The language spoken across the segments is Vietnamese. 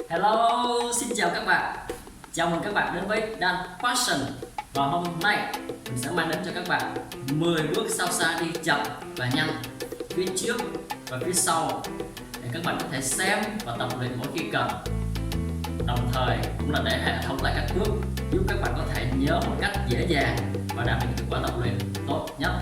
Hello, xin chào các bạn. Chào mừng các bạn đến với Dan Passion. Và hôm nay mình sẽ mang đến cho các bạn 10 bước sao xa đi chậm và nhanh, phía trước và phía sau, để các bạn có thể xem và tập luyện mỗi khi cần. Đồng thời cũng là để hệ thống lại các bước, giúp các bạn có thể nhớ một cách dễ dàng và đạt được kết quả tập luyện tốt nhất.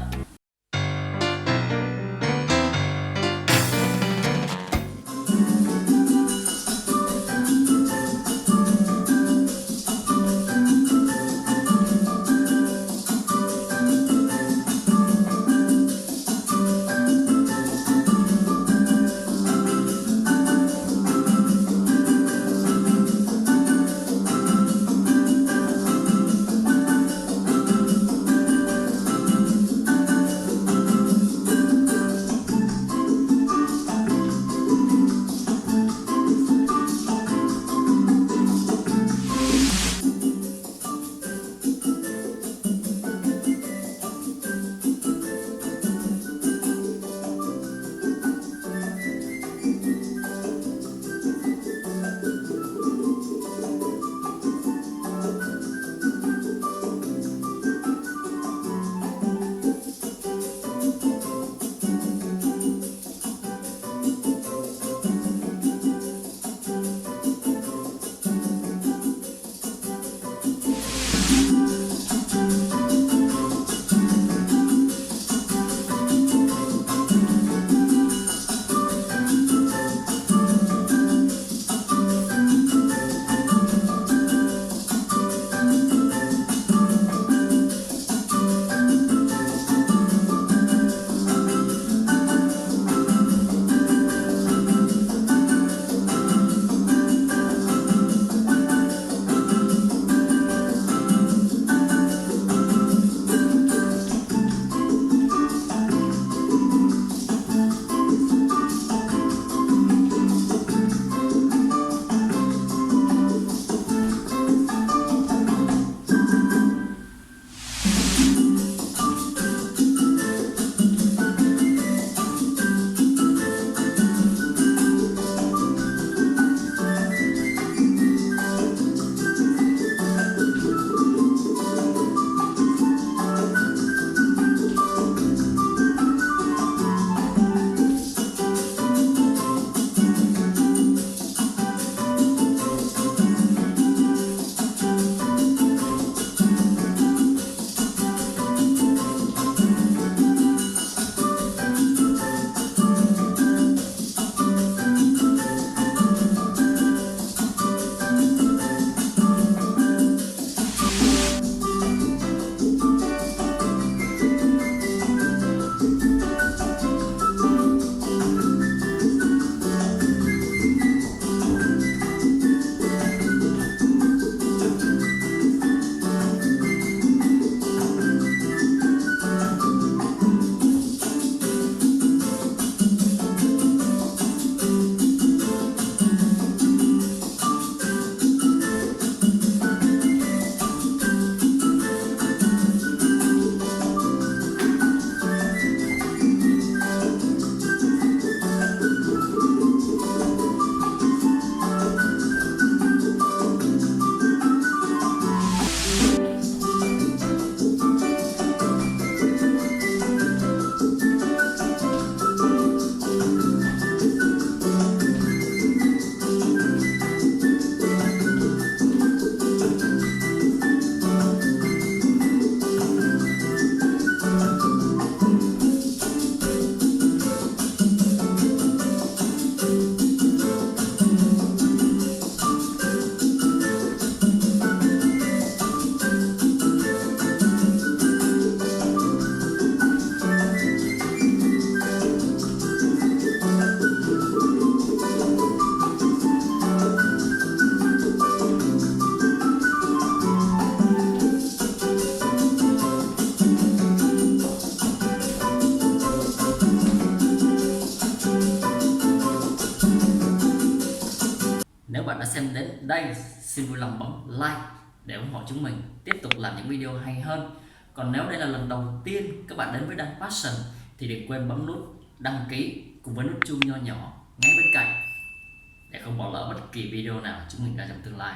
Nếu bạn đã xem đến đây, xin vui lòng bấm like để ủng hộ chúng mình tiếp tục làm những video hay hơn. Còn nếu đây là lần đầu tiên các bạn đến với Dan Passion thì đừng quên bấm nút đăng ký cùng với nút chuông nho nhỏ ngay bên cạnh để không bỏ lỡ bất kỳ video nào chúng mình ra trong tương lai.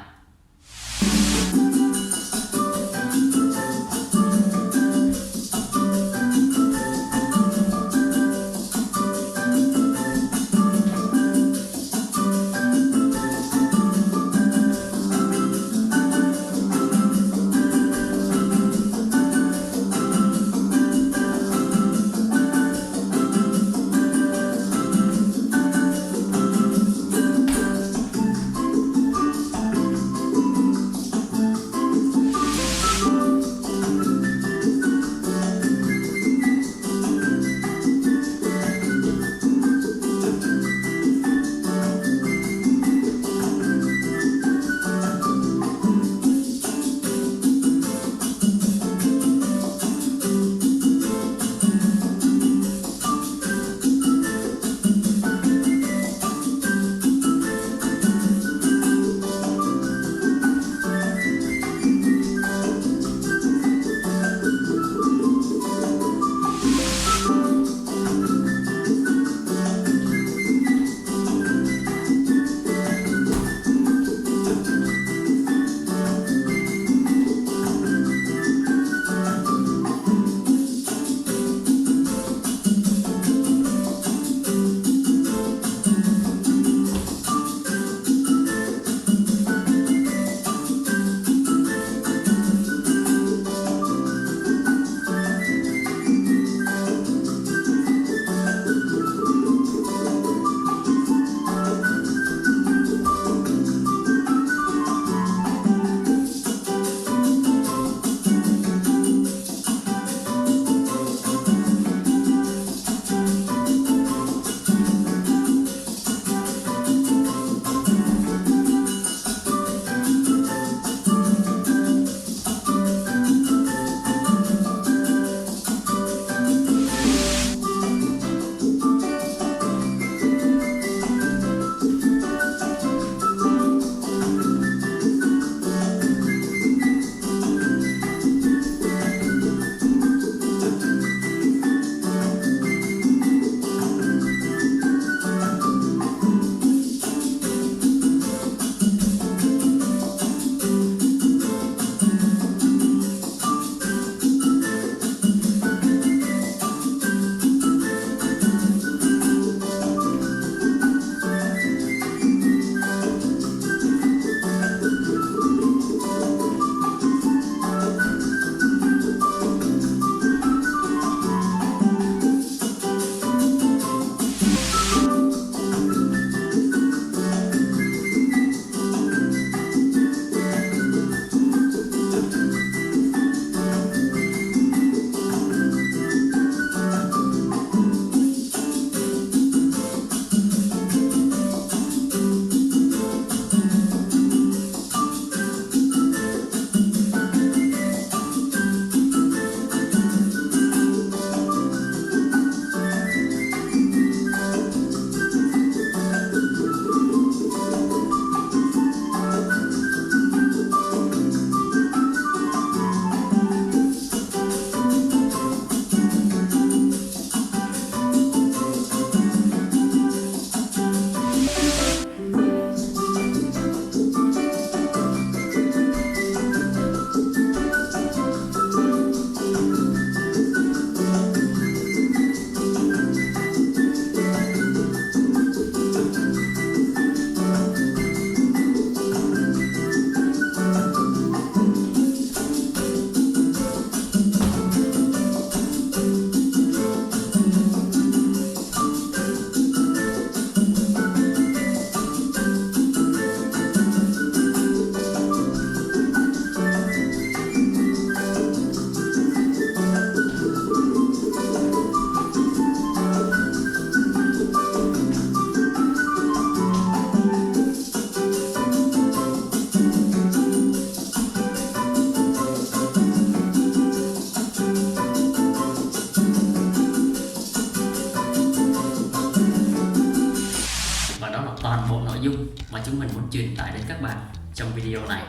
toàn bộ nội dung mà chúng mình muốn truyền tải đến các bạn trong video này.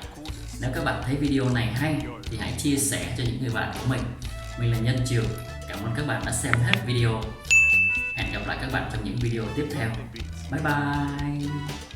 Nếu các bạn thấy video này hay thì hãy chia sẻ cho những người bạn của mình. Mình là Nhân Trường, cảm ơn các bạn đã xem hết video. Hẹn gặp lại các bạn trong những video tiếp theo. Bye bye.